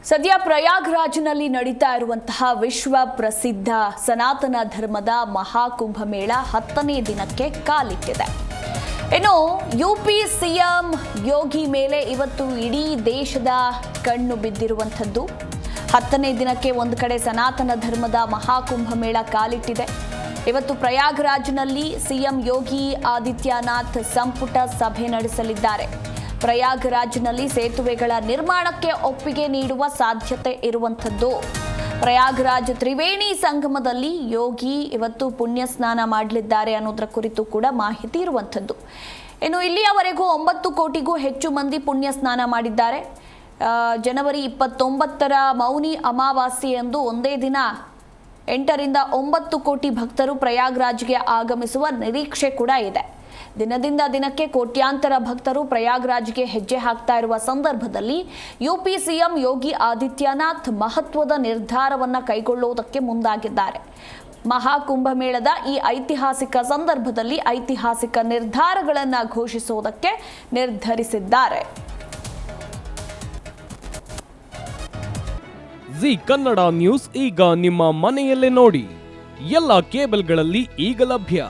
ಸದ್ಯ ಪ್ರಯಾಗ್ರಾಜ್ನಲ್ಲಿ ನಡೀತಾ ಇರುವಂತಹ ವಿಶ್ವ ಪ್ರಸಿದ್ಧ ಸನಾತನ ಧರ್ಮದ ಮಹಾಕುಂಭಮೇಳ 10ನೇ ದಿನಕ್ಕೆ ಕಾಲಿಟ್ಟಿದೆ. ಇನ್ನು ಯುಪಿ ಸಿಎಂ ಯೋಗಿ ಮೇಲೆ ಇವತ್ತು ಇಡೀ ದೇಶದ ಕಣ್ಣು ಬಿದ್ದಿರುವಂಥದ್ದು. 10ನೇ ದಿನಕ್ಕೆ ಒಂದು ಕಡೆ ಸನಾತನ ಧರ್ಮದ ಮಹಾಕುಂಭಮೇಳ ಕಾಲಿಟ್ಟಿದೆ. ಇವತ್ತು ಪ್ರಯಾಗ್ರಾಜ್ನಲ್ಲಿ ಸಿಎಂ ಯೋಗಿ ಆದಿತ್ಯನಾಥ್ ಸಂಪುಟ ಸಭೆ ನಡೆಸಲಿದ್ದಾರೆ. ಪ್ರಯಾಗ್ರಾಜ್ನಲ್ಲಿ ಸೇತುವೆಗಳ ನಿರ್ಮಾಣಕ್ಕೆ ಒಪ್ಪಿಗೆ ನೀಡುವ ಸಾಧ್ಯತೆ ಇರುವಂಥದ್ದು. ಪ್ರಯಾಗ್ರಾಜ್ ತ್ರಿವೇಣಿ ಸಂಗಮದಲ್ಲಿ ಯೋಗಿ ಇವತ್ತು ಪುಣ್ಯ ಸ್ನಾನ ಮಾಡಲಿದ್ದಾರೆ ಅನ್ನೋದರ ಕುರಿತು ಕೂಡ ಮಾಹಿತಿ ಇರುವಂಥದ್ದು. ಇನ್ನು ಇಲ್ಲಿಯವರೆಗೂ 9 ಕೋಟಿಗೂ ಹೆಚ್ಚು ಮಂದಿ ಪುಣ್ಯ ಸ್ನಾನ ಮಾಡಿದ್ದಾರೆ. ಜನವರಿ 29ರ ಮೌನಿ ಅಮಾವಾಸ್ಯೆಯಂದು ಒಂದೇ ದಿನ 8ರಿಂದ 9 ಕೋಟಿ ಭಕ್ತರು ಪ್ರಯಾಗ್ರಾಜ್ಗೆ ಆಗಮಿಸುವ ನಿರೀಕ್ಷೆ ಕೂಡ ಇದೆ. ದಿನದಿಂದ ದಿನಕ್ಕೆ ಕೋಟ್ಯಾಂತರ ಭಕ್ತರು ಪ್ರಯಾಗ್ರಾಜ್ಗೆ ಹೆಜ್ಜೆ ಹಾಕ್ತಾ ಇರುವ ಸಂದರ್ಭದಲ್ಲಿ ಯುಪಿ ಸಿಎಂ ಯೋಗಿ ಆದಿತ್ಯನಾಥ್ ಮಹತ್ವದ ನಿರ್ಧಾರವನ್ನು ಕೈಗೊಳ್ಳುವುದಕ್ಕೆ ಮುಂದಾಗಿದ್ದಾರೆ. ಮಹಾಕುಂಭಮೇಳದ ಈ ಐತಿಹಾಸಿಕ ಸಂದರ್ಭದಲ್ಲಿ ಐತಿಹಾಸಿಕ ನಿರ್ಧಾರಗಳನ್ನು ಘೋಷಿಸುವುದಕ್ಕೆ ನಿರ್ಧರಿಸಿದ್ದಾರೆ. ಜಿ ಕನ್ನಡ ನ್ಯೂಸ್ ಈಗ ನಿಮ್ಮ ಮನೆಯಲ್ಲೇ ನೋಡಿ. ಎಲ್ಲ ಕೇಬಲ್ಗಳಲ್ಲಿ ಈಗ ಲಭ್ಯ.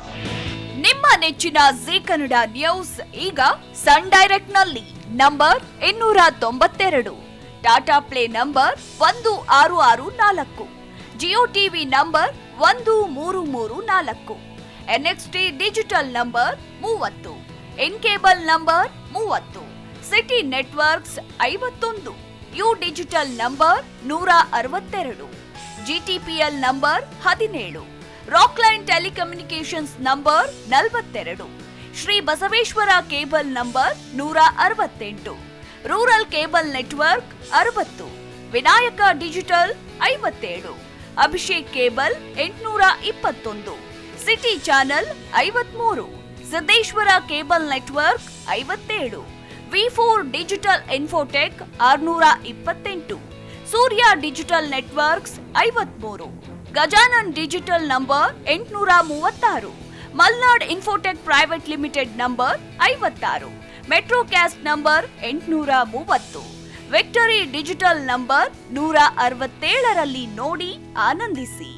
ನಿಮ್ಮ ನೆಚ್ಚಿನ ಜಿ ಕನ್ನಡ ನ್ಯೂಸ್ ಈಗ ಸನ್ ಡೈರೆಕ್ಟ್ ನಲ್ಲಿ number 292, Tata play number 1664, Jio TV number 1334, NXT digital number 30, in cable number 30, city networks 51, U digital number 162, GTPL number 17, Rockline telecommunications number 42, Shri Basaveshwara cable number 168, rural cable network 60, Vinayaka digital 57, Abhishek cable 821, city channel 53, Siddeshwara cable network 57, ವಿ4 digital infotech 628, Surya digital networks 53, Gajanan digital number 836, Malnad infotech private limited number 56, Metrocast number 830, victory digital number 167ರಲ್ಲಿ ನೋಡಿ ಆನಂದಿಸಿ.